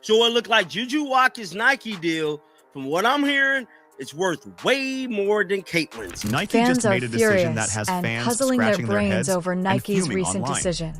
So it looked like JuJu Watkins' Nike deal, from what I'm hearing, it's worth way more than Caitlyn's. Nike Fans just made a decision that has and fans puzzling their scratching their brains heads over Nike's and fuming recent online. decision.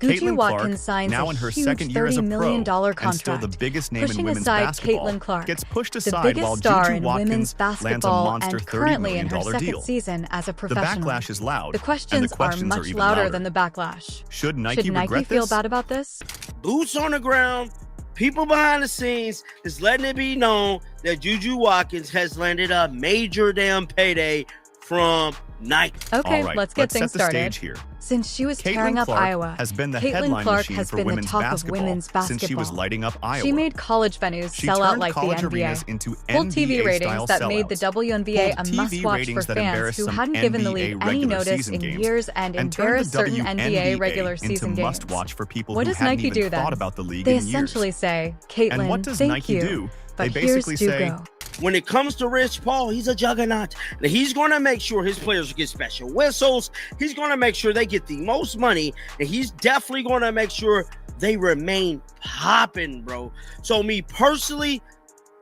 Caitlin JuJu Clark, Watkins signs now a in her huge second year as $30 a pro million contract, and still the biggest name in pushing women's aside basketball, Caitlin Clark, gets pushed the aside biggest while star JuJu in Watkins women's lands a basketball monster and $30 currently in million her second deal. season as a The professional. backlash is loud, The questions, and the questions are are much even louder louder. than the backlash. Should Nike Should Nike regret feel this? bad about this? Boots on the ground, people behind the scenes is letting it be known that JuJu Watkins has landed a major damn payday from Nike. Okay, All right, let's get things set the started. stage here. Since she was Caitlin tearing up Clark Iowa, has been the Caitlin headline Clark machine has for been the women's talk basketball, of women's basketball since she was lighting up Iowa. She made college venues She sell out turned like the college NBA. arenas into Pulled TV NBA ratings style that made the sellouts. WNBA Pulled a TV must-watch for ratings that fans embarrassed who some hadn't given the NBA league any regular notice season in games, years and turned embarrassed the certain WNBA NBA regular into season games. must-watch for people What who does hadn't Nike even do then? thought about the league They in essentially years. say, Caitlin, And what does thank Nike you, do? They but basically here's say, JuJu. When it comes to Rich Paul, he's a juggernaut. And he's going to make sure his players get special whistles. He's going to make sure they get the most money. And he's definitely going to make sure they remain popping, bro. So me personally,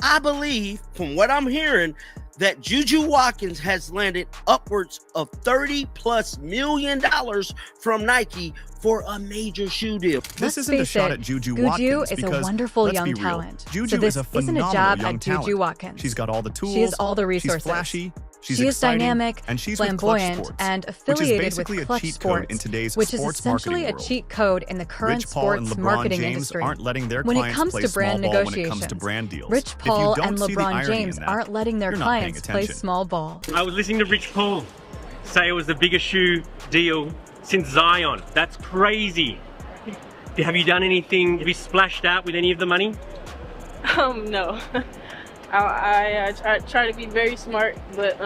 I believe, from what I'm hearing, that JuJu Watkins has landed upwards of $30+ million from Nike for a major shoe deal. This isn't a shot at JuJu Watkins JuJu is a because, wonderful let's young be real, talent. JuJu So this is a isn't a phenomenal jab young at talent. JuJu Watkins. She's got all the tools. She has all the resources. She's flashy. She's She is exciting, dynamic, and she's with Clutch flamboyant, Sports, and which is affiliated basically with a Clutch cheat code Sports, in today's which is sports essentially marketing a world. cheat code in the current Rich Paul and sports LeBron marketing James industry. aren't letting their When it clients comes play to small brand ball when it comes negotiations, to brand deals. Rich If you Paul don't and see the LeBron irony in James that, aren't letting their you're not paying clients play attention. small ball. I was listening to Rich Paul say it was the biggest shoe deal since Zion. That's crazy. Have you done anything? Have you splashed out with any of the money? No. I try to be very smart, but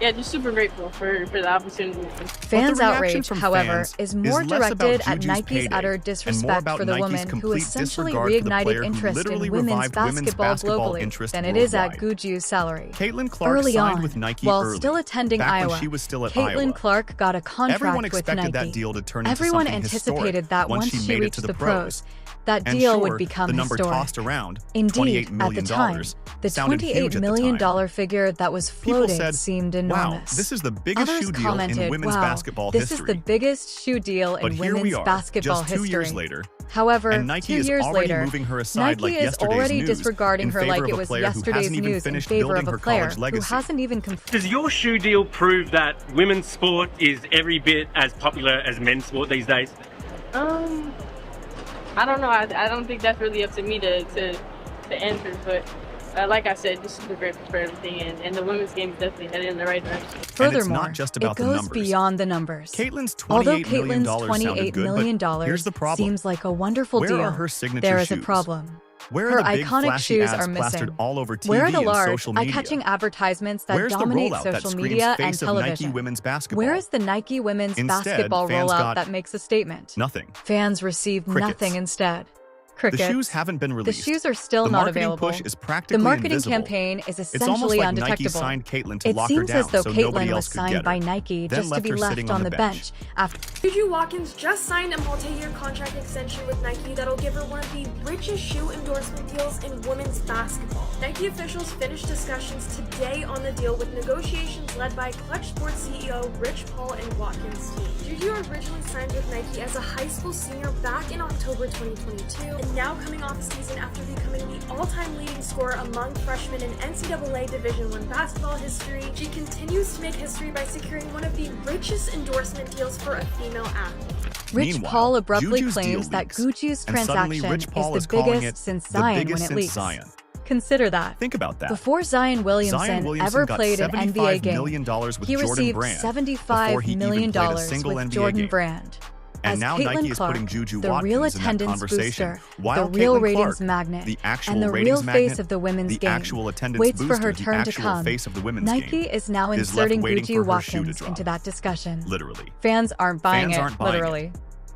yeah, just super grateful for the opportunity. Fans' reaction outrage, from however, fans is more less about directed at JuJu's Nike's payday utter and more disrespect about for the Nike's woman who complete essentially disregard for the player reignited who interest in literally women's revived women's basketball basketball globally interest than it is at worldwide. JuJu's salary. Caitlin Clark Early signed on, with Nike while early, still attending back Iowa, when she was still at Caitlin Iowa. Clark got a contract Everyone with expected Nike. that deal to turn into Everyone something anticipated historic that once once she made it reached to the pros, that And deal sure, would become the number historic. tossed around, Indeed, $28 at the million, time, the sounded huge $28 at the million time. figure that was People floated said, seemed wow, enormous. this is the biggest Others shoe deal commented, in women's wow, basketball this history. is the biggest shoe deal But in here we women's are, basketball just 2 history. years later, However, and Nike 2 is years already later, moving her aside Nike like is yesterday's already news disregarding in her favor like of it a was player who yesterday's hasn't even news in finished favor building of a her player college who legacy. hasn't even completed. Does your shoe deal prove that women's sport is every bit as popular as men's sport these days? I don't know. I don't think that's really up to me to answer, but like I said, just super grateful for everything, and the women's game is definitely headed in the right direction. Furthermore, not just about it the goes numbers. beyond the numbers. Caitlin's Although $28 million Caitlin's sounded $28 good, million but here's the problem. seems like a wonderful Where deal, are her signature there is a shoes? problem. Where are Her the big iconic flashy shoes ads are plastered missing. all over TV Where are the and large, social media? eye-catching advertisements that Where's the dominate rollout that social screams media and face of Nike television? women's basketball? Where is the Nike women's Instead, basketball fans rollout got that makes a statement? nothing. Fans receive Crickets. nothing instead. The Crickets. shoes haven't been The released. shoes are still the not marketing available. push is practically The marketing invisible. campaign is It's almost essentially like undetectable. Nike signed Caitlin to It lock her seems down as though so nobody Caitlin else was could get signed her, by Nike then just to left be her left sitting on on the the bench after. JuJu Watkins just signed a multi-year contract extension with Nike that'll give her one of the richest shoe endorsement deals in women's basketball. Nike officials finished discussions today on the deal with negotiations led by Clutch Sports CEO Rich Paul and Watkins' team. JuJu originally signed with Nike as a high school senior back in October 2022, and now coming off a season after becoming the all-time leading scorer among freshmen in NCAA Division I basketball history, she continues to make history by securing one of the richest endorsement deals for a female athlete. Rich Meanwhile, Paul abruptly JuJu's claims deal that leaks, Gucci's and suddenly transaction Rich Paul is is the calling biggest it since the Zion biggest when it since leaks. Zion. Consider that. Think about that. Before Zion Williamson ever got played an NBA $75 game, million with he Jordan received Brand before $75 he even million played a single with NBA Jordan game. Brand. And As now Caitlin Nike is Clark, putting JuJu the Watkins real in that attendance conversation, booster, while the real Caitlin ratings Clark, magnet, the actual and the ratings real magnet, face of the women's the game, actual attendance waits for booster, her the turn to actual come. face of the women's Nike game, is now is left inserting waiting JuJu for her shoe to Watkins drop. into that discussion. Literally. Fans aren't buying Fans it, aren't buying literally. it.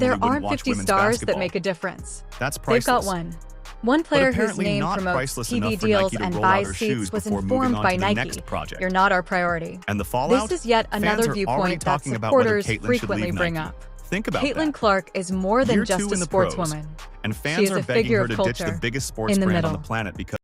normally There wouldn't aren't watch 50 women's stars basketball. that make a difference. That's priceless. They've got one. One player whose apparently name not promotes priceless TV enough for deals Nike to and roll out buys her seats shoes was before moving informed on by to the Nike. next project. You're not our priority. And the fallout? This is yet Fans another are already viewpoint that talking about whether supporters Caitlyn should frequently leave bring Nike. up. Think about Caitlyn that. Clark is more than Year just 2 a in the pros, sportswoman. and She fans is are a begging figure her of to ditch the culture biggest sports in the brand on middle. the planet because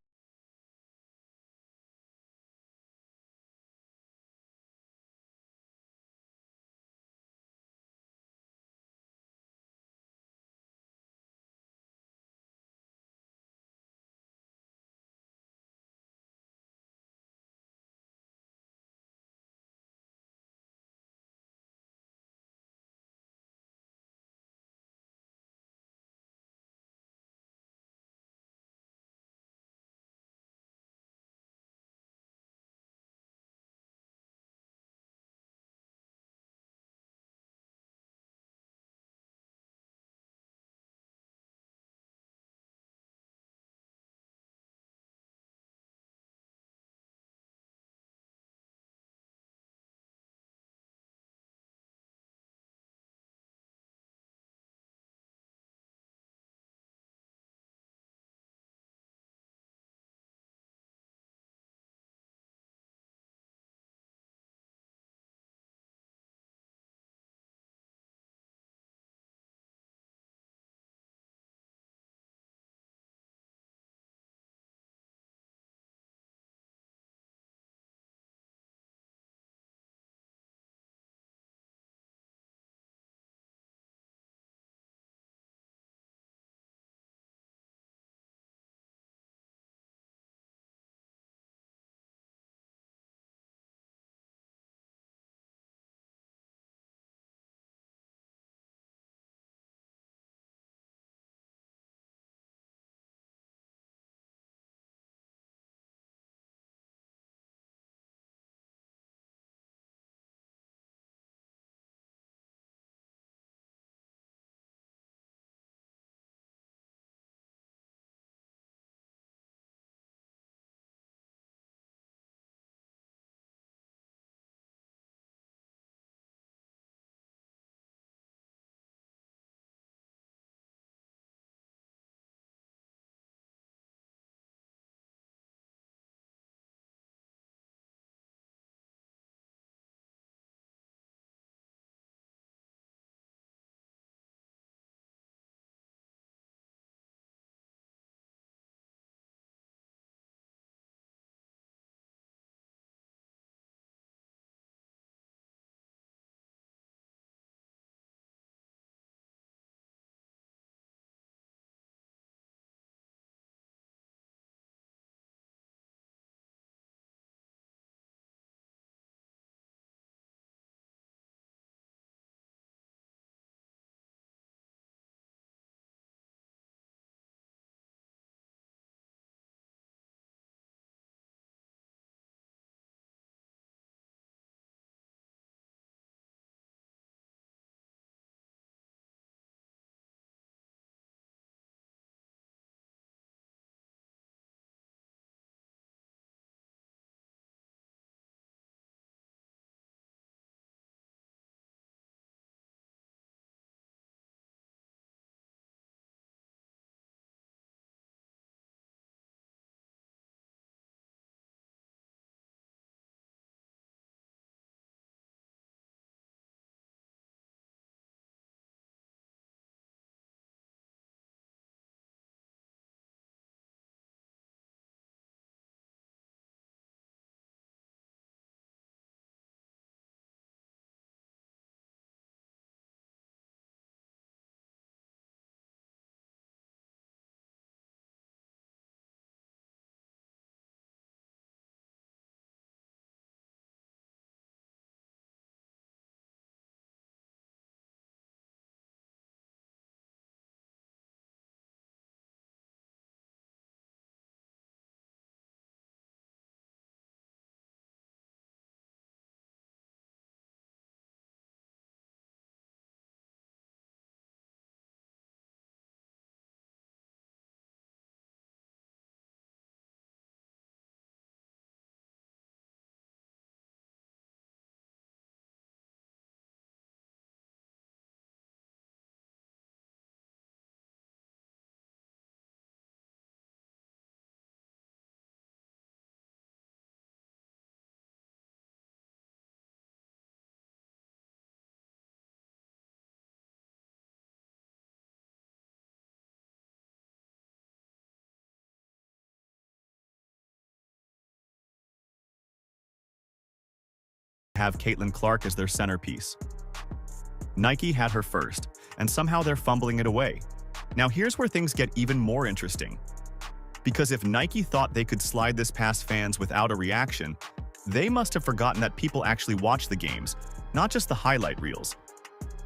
have Caitlin Clark as their centerpiece. Nike had her first, and somehow they're fumbling it away. Now here's where things get even more interesting. Because if Nike thought they could slide this past fans without a reaction, they must have forgotten that people actually watch the games, not just the highlight reels.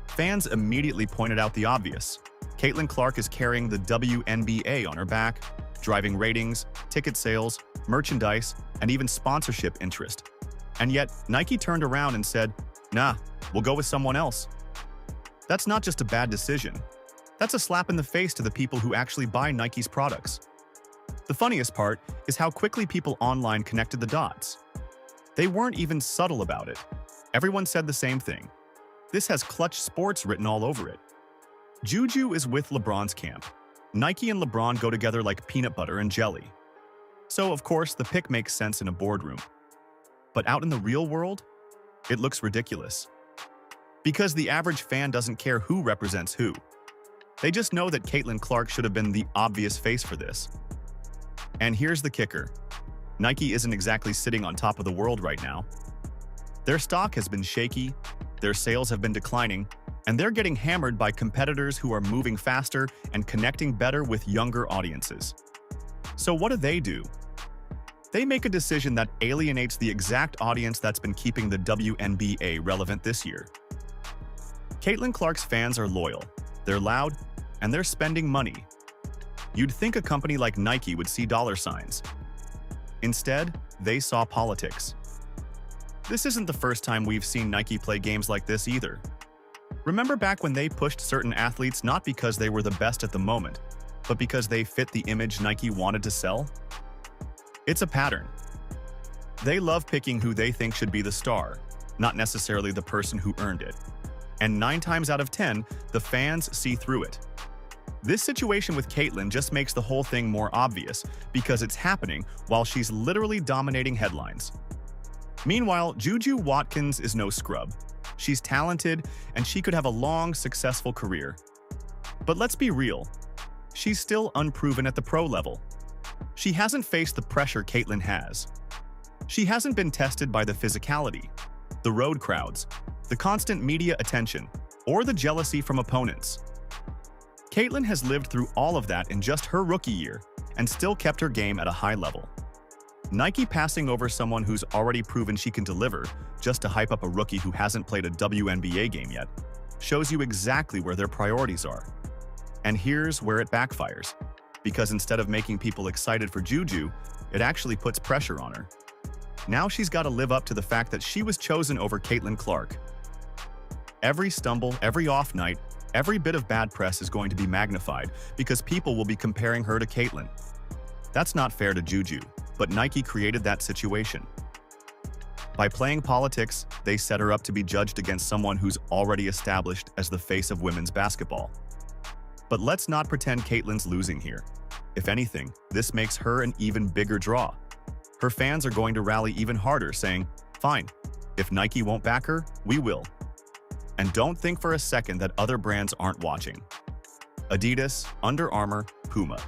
Fans immediately pointed out the obvious. Caitlin Clark is carrying the WNBA on her back, driving ratings, ticket sales, merchandise, and even sponsorship interest. And yet, Nike turned around and said, "Nah, we'll go with someone else." That's not just a bad decision. That's a slap in the face to the people who actually buy Nike's products. The funniest part is how quickly people online connected the dots. They weren't even subtle about it. Everyone said the same thing. This has Clutch Sports written all over it. JuJu is with LeBron's camp. Nike and LeBron go together like peanut butter and jelly. So, of course, the pick makes sense in a boardroom. But out in the real world, it looks ridiculous. Because the average fan doesn't care who represents who. They just know that Caitlin Clark should have been the obvious face for this. And here's the kicker. Nike isn't exactly sitting on top of the world right now. Their stock has been shaky, their sales have been declining, and they're getting hammered by competitors who are moving faster and connecting better with younger audiences. So what do? They make a decision that alienates the exact audience that's been keeping the WNBA relevant this year. Caitlin Clark's fans are loyal, they're loud, and they're spending money. You'd think a company like Nike would see dollar signs. Instead, they saw politics. This isn't the first time we've seen Nike play games like this either. Remember back when they pushed certain athletes not because they were the best at the moment, but because they fit the image Nike wanted to sell? It's a pattern. They love picking who they think should be the star, not necessarily the person who earned it. And 9 times out of 10, the fans see through it. This situation with Caitlin just makes the whole thing more obvious because it's happening while she's literally dominating headlines. Meanwhile, JuJu Watkins is no scrub. She's talented, and she could have a long, successful career. But let's be real. She's still unproven at the pro level. She hasn't faced the pressure Caitlin has. She hasn't been tested by the physicality, the road crowds, the constant media attention, or the jealousy from opponents. Caitlin has lived through all of that in just her rookie year and still kept her game at a high level. Nike passing over someone who's already proven she can deliver just to hype up a rookie who hasn't played a WNBA game yet shows you exactly where their priorities are. And here's where it backfires, because instead of making people excited for JuJu, it actually puts pressure on her. Now she's got to live up to the fact that she was chosen over Caitlin Clark. Every stumble, every off night, every bit of bad press is going to be magnified because people will be comparing her to Caitlin. That's not fair to JuJu, but Nike created that situation. By playing politics, they set her up to be judged against someone who's already established as the face of women's basketball. But let's not pretend Caitlin's losing here. If anything, this makes her an even bigger draw. Her fans are going to rally even harder, saying, "Fine, if Nike won't back her, we will." And don't think for a second that other brands aren't watching. Adidas, Under Armour, Puma.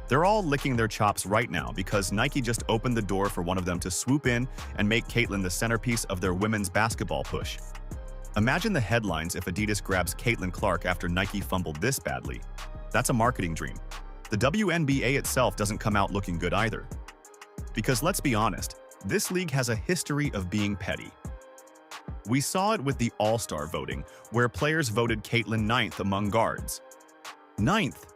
They're all licking their chops right now because Nike just opened the door for one of them to swoop in and make Caitlin the centerpiece of their women's basketball push. Imagine the headlines if Adidas grabs Caitlin Clark after Nike fumbled this badly. That's a marketing dream. The WNBA itself doesn't come out looking good either. Because let's be honest, this league has a history of being petty. We saw it with the All-Star voting, where players voted Caitlin 9th among guards. 9th!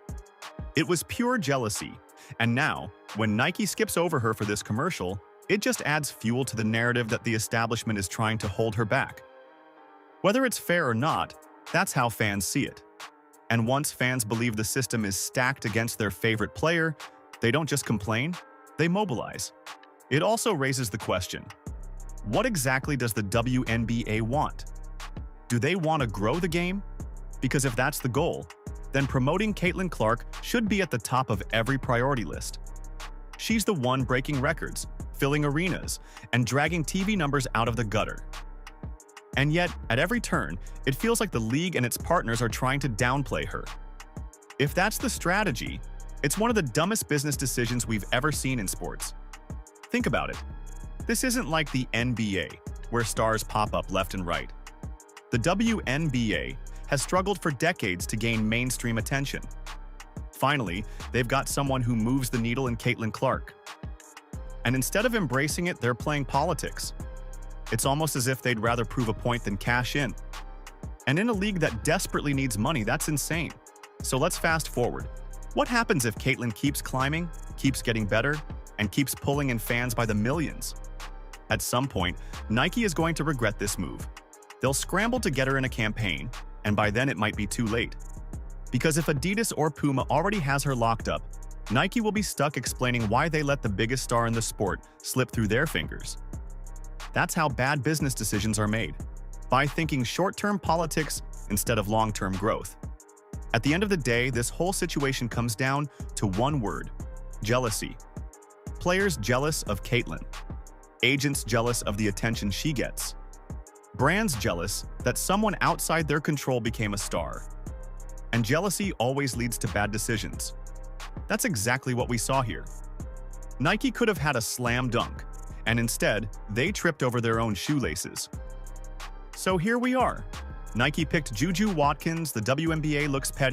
It was pure jealousy. And now, when Nike skips over her for this commercial, it just adds fuel to the narrative that the establishment is trying to hold her back. Whether it's fair or not, that's how fans see it. And once fans believe the system is stacked against their favorite player, they don't just complain, they mobilize. It also raises the question, what exactly does the WNBA want? Do they want to grow the game? Because if that's the goal, then promoting Caitlin Clark should be at the top of every priority list. She's the one breaking records, filling arenas, and dragging TV numbers out of the gutter. And yet, at every turn, it feels like the league and its partners are trying to downplay her. If that's the strategy, it's one of the dumbest business decisions we've ever seen in sports. Think about it. This isn't like the NBA, where stars pop up left and right. The WNBA has struggled for decades to gain mainstream attention. Finally, they've got someone who moves the needle in Caitlin Clark. And instead of embracing it, they're playing politics. It's almost as if they'd rather prove a point than cash in. And in a league that desperately needs money, that's insane. So let's fast forward. What happens if Caitlin keeps climbing, keeps getting better, and keeps pulling in fans by the millions? At some point, Nike is going to regret this move. They'll scramble to get her in a campaign, and by then it might be too late. Because if Adidas or Puma already has her locked up, Nike will be stuck explaining why they let the biggest star in the sport slip through their fingers. That's how bad business decisions are made, by thinking short-term politics instead of long-term growth. At the end of the day, this whole situation comes down to one word: jealousy. Players jealous of Caitlin. Agents jealous of the attention she gets. Brands jealous that someone outside their control became a star. And jealousy always leads to bad decisions. That's exactly what we saw here. Nike could have had a slam dunk, and instead, they tripped over their own shoelaces. So here we are. Nike picked JuJu Watkins, the WNBA looks petty.